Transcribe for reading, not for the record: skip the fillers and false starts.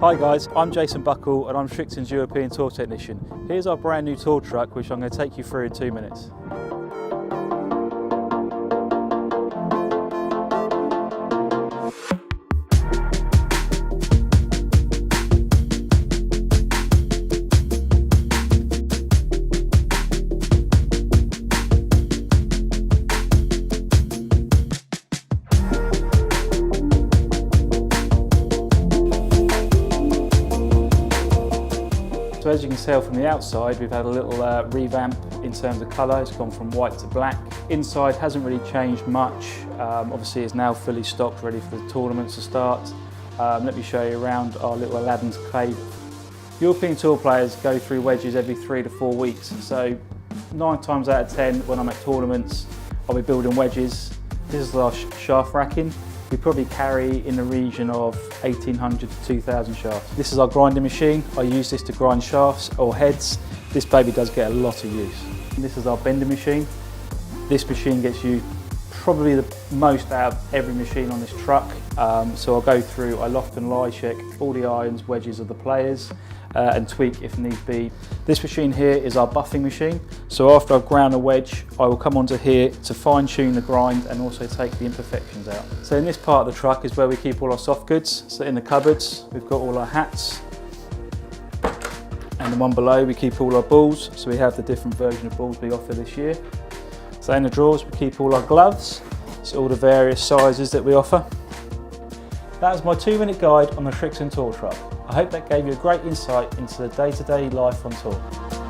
Hi guys, I'm Jason Buckle and I'm Srixon's European Tour Technician. Here's our brand new tour truck which I'm going to take you through in 2 minutes. So as you can tell from the outside, we've had a little revamp in terms of colour. It's gone from white to black. Inside hasn't really changed much. Obviously it's now fully stocked, ready for the tournaments to start. Let me show you around our little Aladdin's cave. European Tour players go through wedges every 3 to 4 weeks. So 9 times out of 10 when I'm at tournaments, I'll be building wedges. This is our shaft racking. We probably carry in the region of 1,800 to 2,000 shafts. This is our grinding machine. I use this to grind shafts or heads. This baby does get a lot of use. This is our bending machine. This machine gets used probably the most out of every machine on this truck. So I'll go through, I loft and lie check all the irons, wedges of the players and tweak if need be. This machine here is our buffing machine. So after I've ground a wedge, I will come onto here to fine tune the grind and also take the imperfections out. So in this part of the truck is where we keep all our soft goods. So in the cupboards, we've got all our hats. And the one below, we keep all our balls. So we have the different version of balls we offer this year. So in the drawers, we keep all our gloves. So all the various sizes that we offer. That is my 2-minute guide on the Srixon Tour Truck. I hope that gave you a great insight into the day-to-day life on tour.